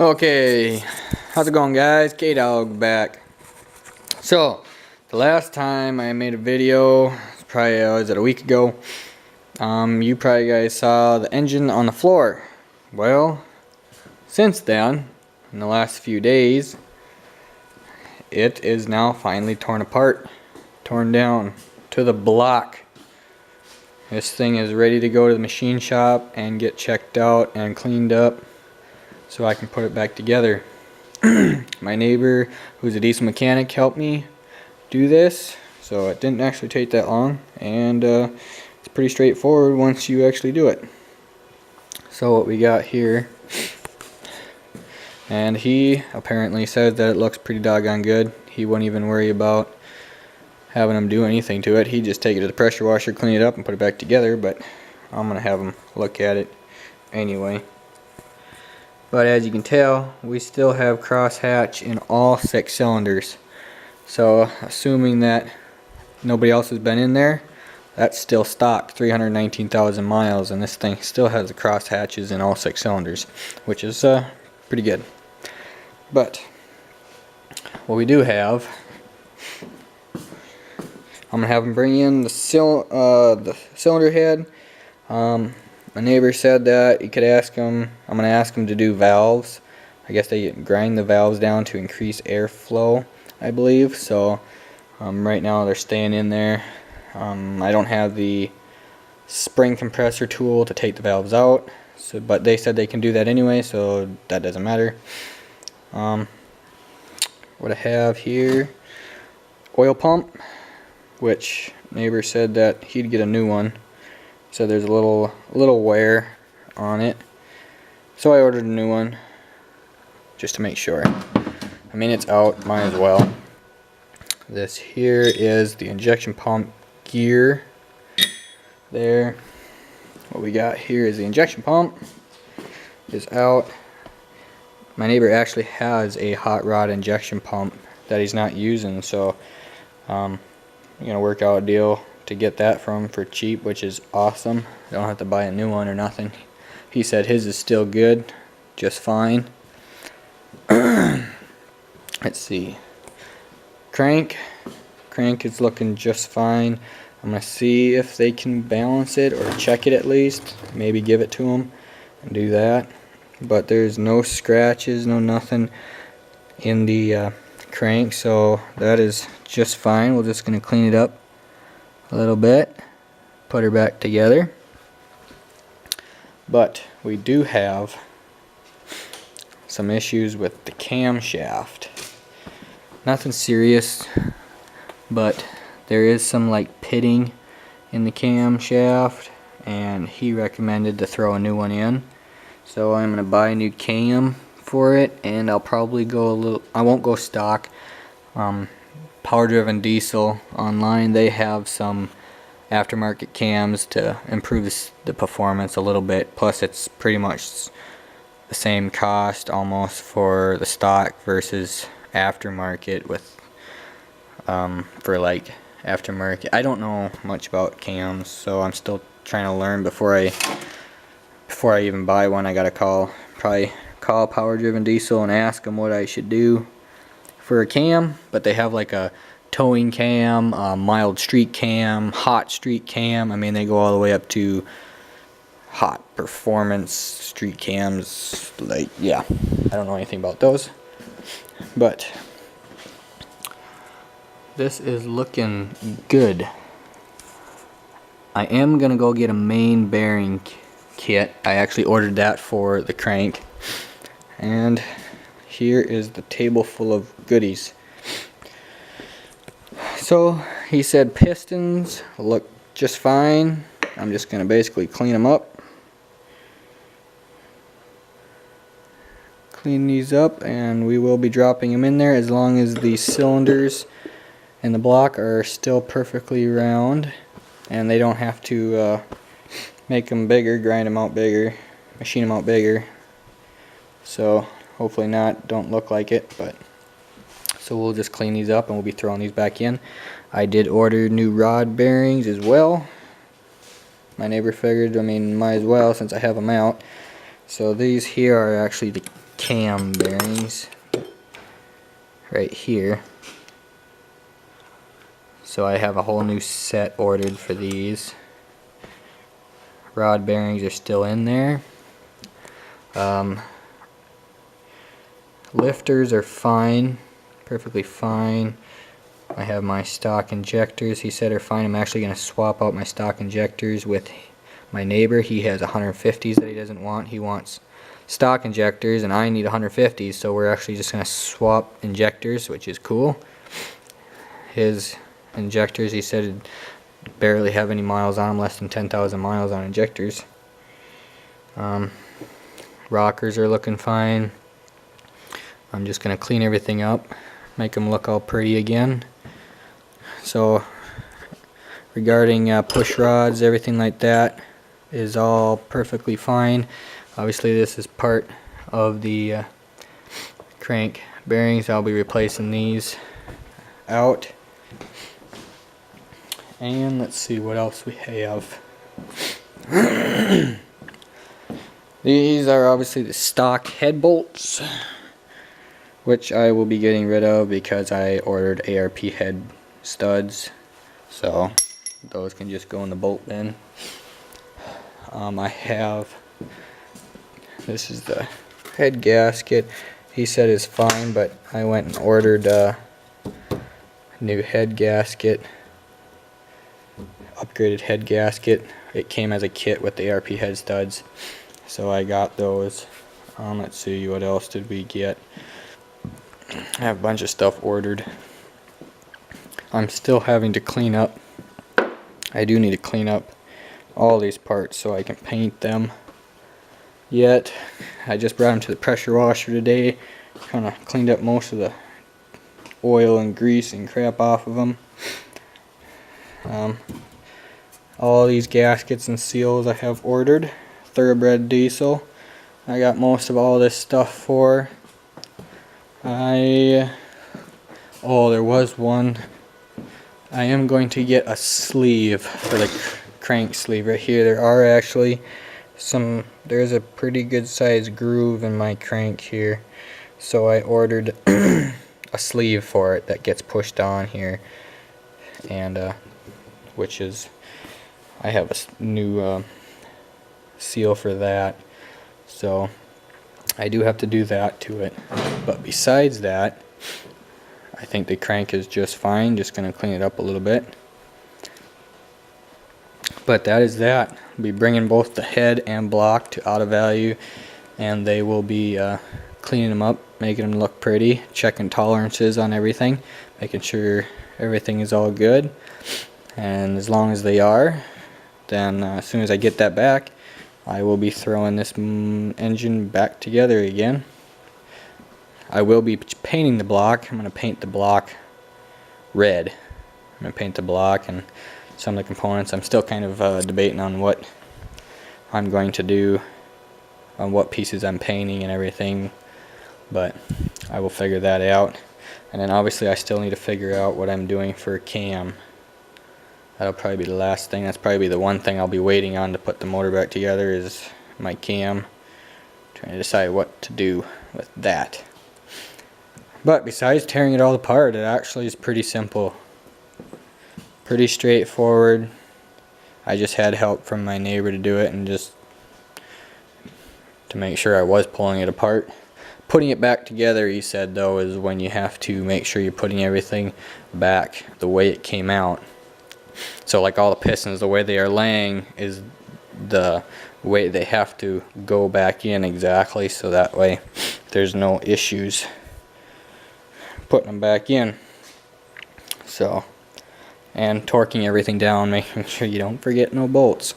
Okay, how's it going, guys? K-Dog back. So, the last time I made a video, probably was it a week ago, you probably guys saw the engine on the floor. Well, since then, in the last few days, it is now finally torn apart, torn down to the block. This thing is ready to go to the machine shop and get checked out and cleaned up so I can put it back together. My neighbor, who's a diesel mechanic, helped me do this, so it didn't actually take that long, and it's pretty straightforward once you actually do it. So what we got here, and he apparently says that it looks pretty doggone good. He wouldn't even worry about having him do anything to it. He'd just take it to the pressure washer, clean it up, and put it back together, but I'm gonna have him look at it anyway. But as you can tell, we still have crosshatch in all 6 cylinders. So assuming that nobody else has been in there, that's still stock, 319,000 miles, and this thing still has the crosshatches in all 6 cylinders, which is pretty good. But what we do have, I'm gonna have them bring in the cylinder head. My neighbor said that you could ask them, I'm going to ask them to do valves. I guess they grind the valves down to increase airflow, I believe. So right now they're staying in there. I don't have the spring compressor tool to take the valves out, so, but they said they can do that anyway, so that doesn't matter. What I have here, oil pump, which neighbor said that he'd get a new one. So there's a little wear on it, so I ordered a new one just to make sure. I mean, it's out, might as well. This here is the injection pump gear. There. What we got here is the injection pump is out. My neighbor actually has a hot rod injection pump that he's not using, so I'm gonna work out a deal to get that from for cheap, which is awesome. I don't have to buy a new one or nothing. He said his is still good, just fine. Let's see. Crank is looking just fine. I'm gonna see if they can balance it or check it at least. Maybe give it to them and do that. But there's no scratches, no nothing in the crank, so that is just fine. We're just gonna clean it up a little bit, put her back together. But we do have some issues with the camshaft. Nothing serious, but there is some like pitting in the camshaft, and he recommended to throw a new one in. So I'm gonna buy a new cam for it, and I'll probably go I won't go stock. Power Driven Diesel online, they have some aftermarket cams to improve the performance a little bit, plus it's pretty much the same cost almost for the stock versus aftermarket with for like aftermarket. I don't know much about cams, so I'm still trying to learn before I even buy one. I gotta probably call Power Driven Diesel and ask them what I should do for a cam. But they have like a towing cam, mild street cam, hot street cam. I mean, they go all the way up to hot performance street cams. Like, yeah, I don't know anything about those, but this is looking good. I am gonna go get a main bearing kit. I actually ordered that for the crank, and here is the table full of goodies. So he said pistons look just fine. I'm just gonna basically clean them up, clean these up, and we will be dropping them in there as long as the cylinders and the block are still perfectly round and they don't have to make them bigger, grind them out bigger, machine them out bigger. So hopefully not, don't look like it, but so we'll just clean these up and we'll be throwing these back in. I did order new rod bearings as well. My neighbor figured, I mean, might as well since I have them out. So these here are actually the cam bearings right here. So I have a whole new set ordered for these. Rod bearings are still in there. Lifters are fine, perfectly fine. I have my stock injectors, he said, are fine. I'm actually going to swap out my stock injectors with my neighbor. He has 150s that he doesn't want. He wants stock injectors and I need 150s, so we're actually just going to swap injectors, which is cool. His injectors, he said, barely have any miles on them, less than 10,000 miles on injectors. Rockers are looking fine. I'm just going to clean everything up, make them look all pretty again. So regarding push rods, everything like that is all perfectly fine. Obviously this is part of the crank bearings. I'll be replacing these out. And let's see what else we have. These are obviously the stock head bolts, which I will be getting rid of because I ordered ARP head studs, so those can just go in the bolt bin. I have, this is the head gasket. He said it's fine, but I went and ordered a new head gasket, upgraded head gasket. It came as a kit with the ARP head studs, so I got those. Let's see, what else did we get? I have a bunch of stuff ordered. I'm still having to clean up. I do need to clean up all these parts so I can paint them. Yet, I just brought them to the pressure washer today. Kind of cleaned up most of the oil and grease and crap off of them. All these gaskets and seals I have ordered. Thoroughbred diesel. I got most of all this stuff for. There was one. I am going to get a sleeve for the crank sleeve right here. There are actually there's a pretty good sized groove in my crank here, so I ordered a sleeve for it that gets pushed on here, and which is, I have a new seal for that, so I do have to do that to it. But besides that, I think the crank is just fine. Just going to clean it up a little bit. But that is that. I'll be bringing both the head and block to Auto Value, and they will be cleaning them up, making them look pretty, checking tolerances on everything, making sure everything is all good. And as long as they are, then as soon as I get that back, I will be throwing this engine back together again. I will be painting the block. I'm going to paint the block red. I'm going to paint the block and some of the components. I'm still kind of debating on what I'm going to do, on what pieces I'm painting and everything, but I will figure that out. And then obviously I still need to figure out what I'm doing for cam. That'll probably be the last thing. That's probably the one thing I'll be waiting on to put the motor back together, is my cam. Trying to decide what to do with that. But besides tearing it all apart, it actually is pretty simple. Pretty straightforward. I just had help from my neighbor to do it, and just to make sure I was pulling it apart. Putting it back together, he said, though, is when you have to make sure you're putting everything back the way it came out. So like all the pistons, the way they are laying is the way they have to go back in exactly, so that way there's no issues putting them back in. So, and torquing everything down, making sure you don't forget no bolts.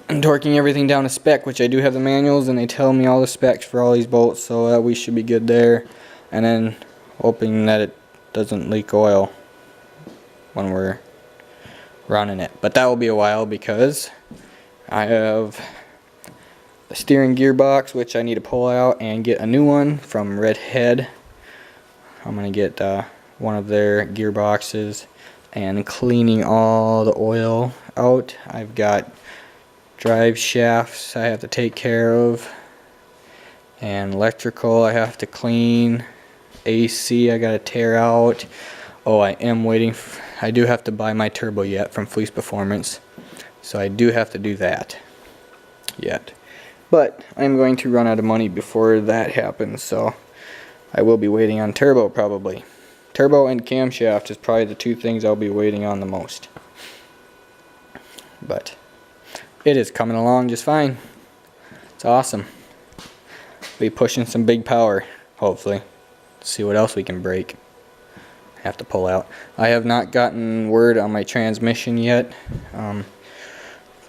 And torquing everything down to spec, which I do have the manuals and they tell me all the specs for all these bolts, so we should be good there. And then hoping that it doesn't leak oil when we're running it. But that will be a while, because I have the steering gearbox, which I need to pull out and get a new one from Red Head. I'm going to get one of their gearboxes and cleaning all the oil out. I've got drive shafts I have to take care of, And electrical I have to clean. AC I gotta tear out. Oh, I am waiting. I do have to buy my turbo yet from Fleece Performance. So I do have to do that yet. But I'm going to run out of money before that happens, so I will be waiting on turbo probably. Turbo and camshaft is probably the two things I'll be waiting on the most. But it is coming along just fine. It's awesome. Be pushing some big power, hopefully. See what else we can break. Have to pull out. I have not gotten word on my transmission yet.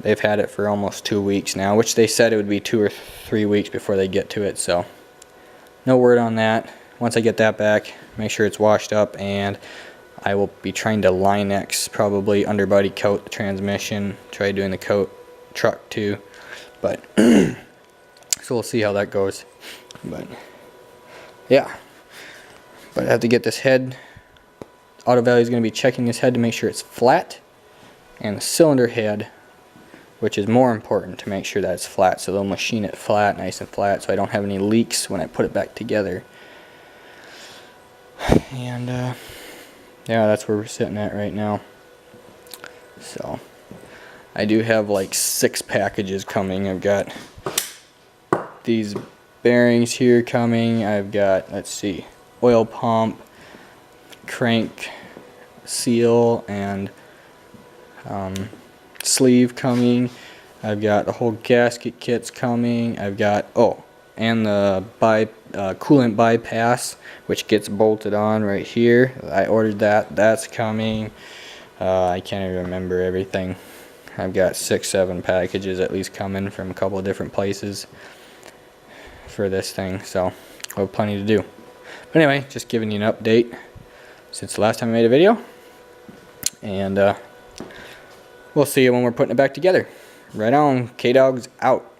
They've had it for almost 2 weeks now, which they said it would be 2 or 3 weeks before they get to it, so no word on that. Once I get that back, make sure it's washed up, and I will be trying to Line-X probably underbody coat the transmission, try doing the coat truck too, but so we'll see how that goes. But yeah, but I have to get this head. Auto Valley is going to be checking this head to make sure it's flat, and the cylinder head, which is more important, to make sure that it's flat, so they'll machine it flat, nice and flat, so I don't have any leaks when I put it back together. And yeah, that's where we're sitting at right now. So I do have like 6 packages coming. I've got these bearings here coming. I've got, let's see, oil pump, crank seal, and sleeve coming. I've got the whole gasket kits coming. I've got, oh, and the coolant bypass, which gets bolted on right here. I ordered that. That's coming. I can't even remember everything. I've got 6-7 packages at least coming from a couple of different places for this thing, so I have plenty to do. But anyway, just giving you an update since the last time I made a video, and we'll see you when we're putting it back together. Right on. K-Dog's out.